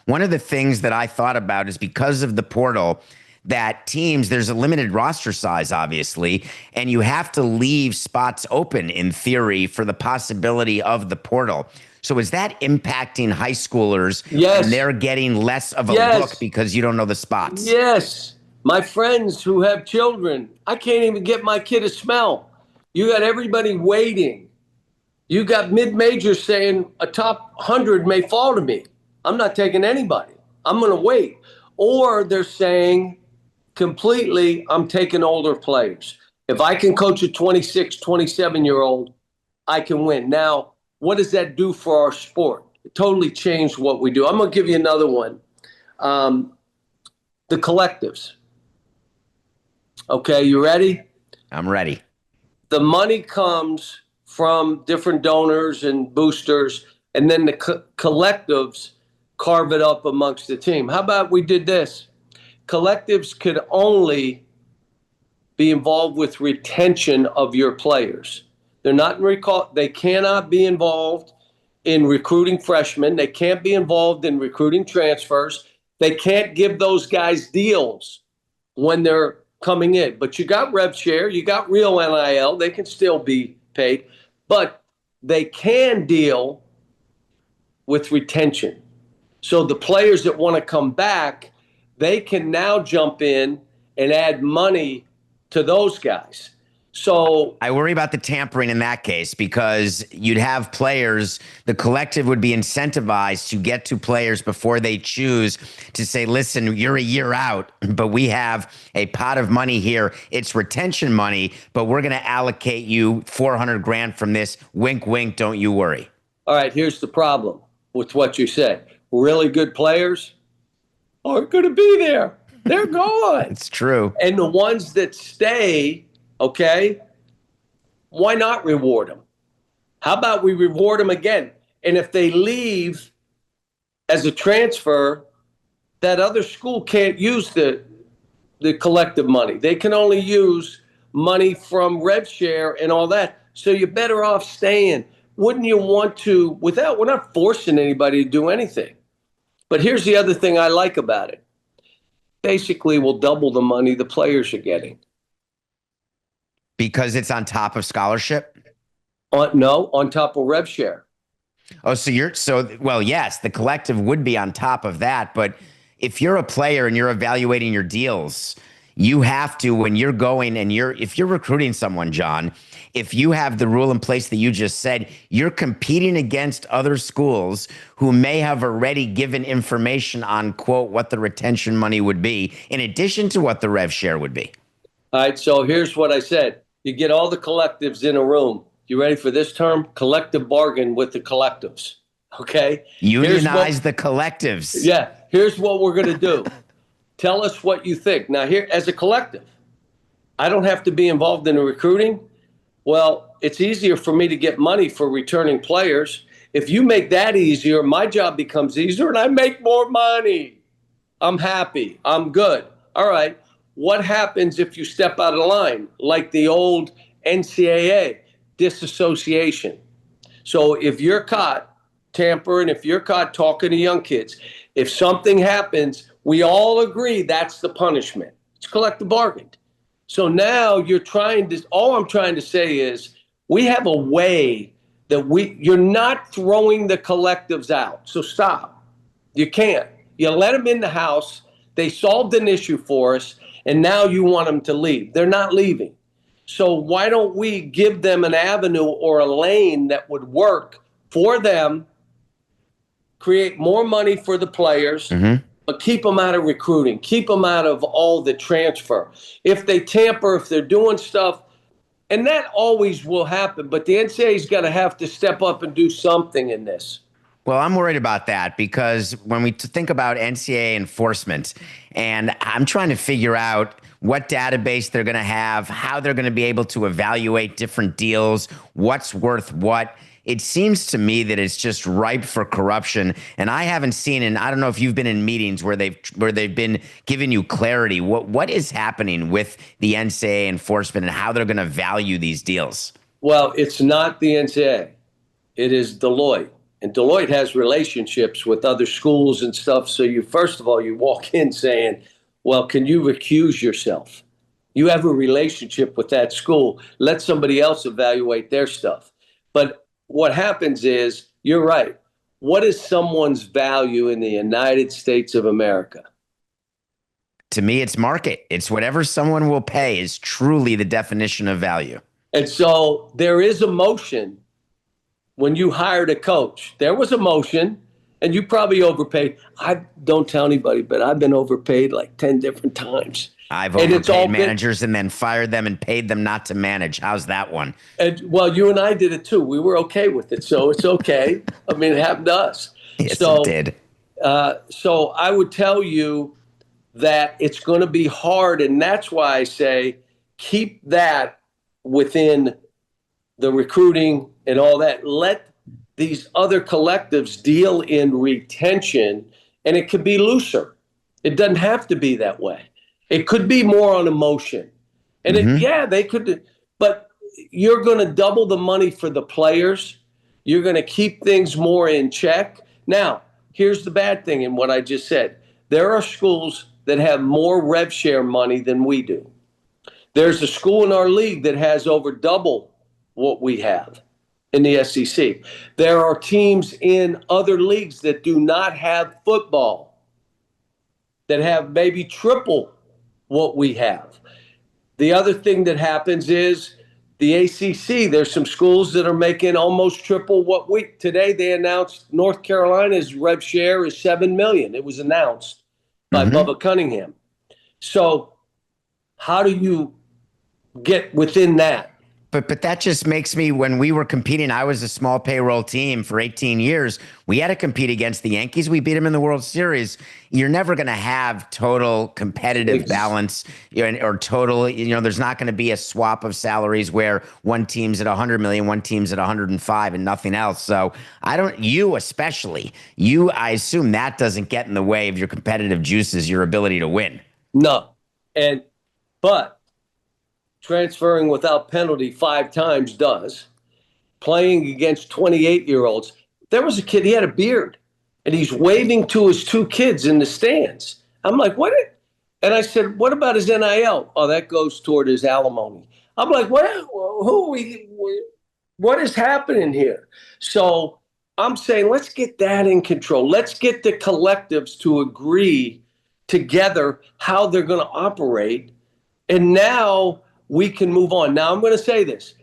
One of the things that I thought about is because of the portal, that teams, there's a limited roster size, obviously, and you have to leave spots open in theory for the possibility of the portal. So is that impacting high schoolers and Yes. they're getting less of a look Yes. because you don't know the spots? Yes. My friends who have children, I can't even get my kid to smell. You got everybody waiting. You got mid-majors saying a top 100 may fall to me. I'm not taking anybody. I'm going to wait. Or they're saying completely, I'm taking older players. If I can coach a 26, 27-year-old, I can win. Now, what does that do for our sport? It totally changed what we do. I'm going to give you another one. The collectives. Okay, you ready? I'm ready. The money comes from different donors and boosters, and then the collectives carve it up amongst the team. How about we did this? Collectives could only be involved with retention of your players. They're not they cannot be involved in recruiting freshmen. They can't be involved in recruiting transfers. They can't give those guys deals when they're coming in. But you got rev share, you got real NIL. They can still be paid, but they can deal with retention. So the players that want to come back, they can now jump in and add money to those guys. So I worry about the tampering in that case because you'd have players, the collective would be incentivized to get to players before they choose to say, listen, you're a year out, but we have a pot of money here. It's retention money, but we're going to allocate you 400 grand from this. Wink, wink, don't you worry. All right, here's the problem with what you said. Really good players aren't going to be there. They're gone. It's true. And the ones that stay, okay, why not reward them? How about we reward them again? And if they leave as a transfer, that other school can't use the collective money. They can only use money from rev share and all that. So you're better off staying. Wouldn't you want to, we're not forcing anybody to do anything. But here's the other thing I like about it. Basically, we'll double the money the players are getting. Because it's on top of scholarship? No, on top of rev share. Oh, well, yes, the collective would be on top of that. But if you're a player and you're evaluating your deals, you have to, when you're going and if you're recruiting someone, John, if you have the rule in place that you just said, you're competing against other schools who may have already given information on, quote, what the retention money would be, in addition to what the rev share would be. All right, so here's what I said. You get all the collectives in a room. You ready for this term? Collective bargain with the collectives, okay? Unionize the collectives. Yeah, here's what we're going to do. Tell us what you think. Now, here, as a collective, I don't have to be involved in the recruiting. Well, it's easier for me to get money for returning players. If you make that easier, my job becomes easier and I make more money. I'm happy. I'm good. All right. What happens if you step out of line, like the old NCAA, disassociation? So if you're caught tampering, if you're caught talking to young kids, if something happens, we all agree that's the punishment. It's collective bargain. So now all I'm trying to say is we have a way that you're not throwing the collectives out. So stop. You can't. You let them in the house. They solved an issue for us. And now you want them to leave. They're not leaving. So why don't we give them an avenue or a lane that would work for them, create more money for the players, but keep them out of recruiting, keep them out of all the transfer. If they tamper, if they're doing stuff, and that always will happen, but the NCAA's got to have to step up and do something in this. Well, I'm worried about that because when we think about NCAA enforcement, and I'm trying to figure out what database they're going to have, how they're going to be able to evaluate different deals, what's worth what. It seems to me that it's just ripe for corruption, and I haven't seen, and I don't know if you've been in meetings where they've been giving you clarity. What is happening with the NCAA enforcement and how they're going to value these deals? Well, it's not the NCAA. It is Deloitte. And Deloitte has relationships with other schools and stuff. So you, first of all, you walk in saying, well, can you recuse yourself? You have a relationship with that school. Let somebody else evaluate their stuff. But what happens is, you're right. What is someone's value in the United States of America? To me, it's market. It's whatever someone will pay is truly the definition of value. And so there is emotion when you hired a coach. There was emotion, and you probably overpaid. I don't tell anybody, but I've been overpaid like 10 different times. I've overpaid managers and then fired them and paid them not to manage. How's that one? And well, you and I did it too. We were okay with it, so it's okay. I mean, it happened to us. Yes, so, it did. So I would tell you that it's going to be hard, and that's why I say keep that within the recruiting and all that. Let these other collectives deal in retention, and it could be looser. It doesn't have to be that way. It could be more on emotion. And they could, but you're going to double the money for the players. You're going to keep things more in check. Now, here's the bad thing in what I just said. There are schools that have more rev share money than we do. There's a school in our league that has over double what we have in the SEC. There are teams in other leagues that do not have football that have maybe triple what we have. The other thing that happens is the ACC, there's some schools that are making almost triple what today they announced North Carolina's rev share is $7 million. It was announced by Bubba Cunningham. So how do you get within that? But that just makes me, when we were competing, I was a small payroll team for 18 years. We had to compete against the Yankees. We beat them in the World Series. You're never going to have total competitive balance, or total, there's not going to be a swap of salaries where one team's at 100 million, one team's at 105 and nothing else. So I assume that doesn't get in the way of your competitive juices, your ability to win. No. But transferring without penalty 5 times does. Playing against 28-year-olds. There was a kid, he had a beard, and he's waving to his 2 kids in the stands. I'm like, what? And I said, what about his NIL? Oh, that goes toward his alimony. I'm like, what is happening here? So I'm saying, let's get that in control. Let's get the collectives to agree together how they're going to operate. And now we can move on. Now, I'm going to say this.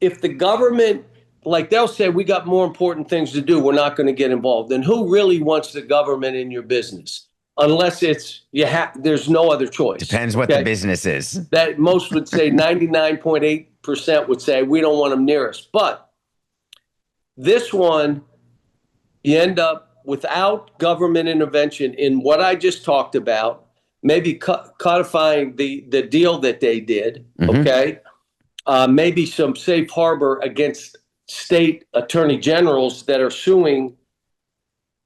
If the government, like they'll say, we got more important things to do, we're not going to get involved. Then who really wants the government in your business? Unless there's no other choice. Depends what the business is. That most would say 99.8% would say we don't want them near us. But this one, you end up without government intervention in what I just talked about, maybe codifying the deal that they did, okay? Maybe some safe harbor against state attorney generals that are suing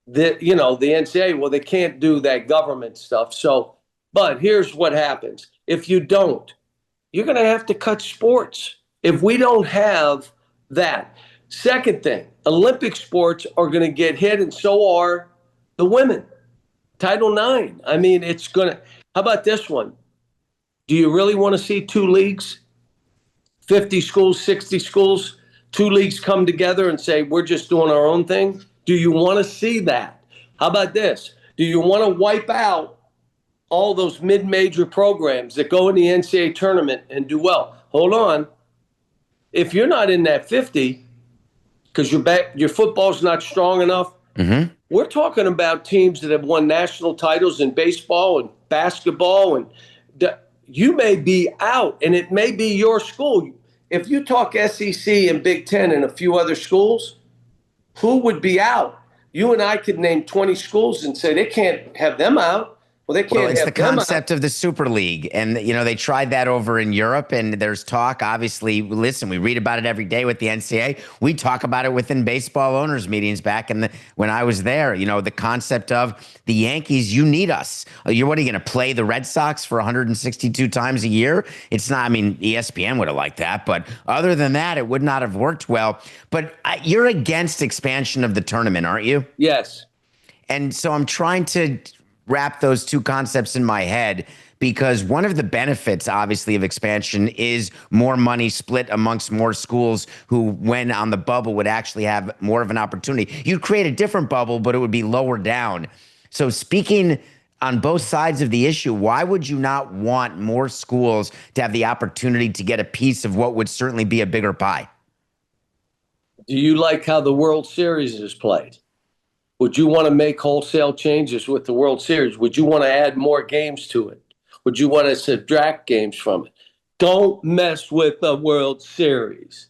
the NCAA. Well, they can't do that government stuff. So, but here's what happens. If you don't, you're going to have to cut sports. If we don't have that. Second thing, Olympic sports are going to get hit, and so are the women. Title IX. I mean, it's going to. How about this one? Do you really want to see 2 leagues, 50 schools, 60 schools, 2 leagues come together and say, we're just doing our own thing? Do you want to see that? How about this? Do you want to wipe out all those mid-major programs that go in the NCAA tournament and do well? Hold on. If you're not in that 50, because your football's not strong enough, we're talking about teams that have won national titles in baseball and basketball, and you may be out, and it may be your school. If you talk SEC and Big Ten and a few other schools, who would be out? You and I could name 20 schools and say they can't have them out. Well, they Well, can't it's the have them out. concept of the Super League. And, they tried that over in Europe, and there's talk. Obviously, listen, we read about it every day with the NCAA. We talk about it within baseball owners' meetings back when I was there. The concept of the Yankees, you need us. What are you going to play the Red Sox for 162 times a year? It's not, ESPN would have liked that. But other than that, it would not have worked well. But you're against expansion of the tournament, aren't you? Yes. And so I'm trying to wrap those two concepts in my head, because one of the benefits, obviously, of expansion is more money split amongst more schools who, when on the bubble, would actually have more of an opportunity. You'd create a different bubble, but it would be lower down. So speaking on both sides of the issue, why would you not want more schools to have the opportunity to get a piece of what would certainly be a bigger pie? Do you like how the World Series is played? Would you want to make wholesale changes with the World Series? Would you want to add more games to it? Would you want to subtract games from it? Don't mess with the World Series.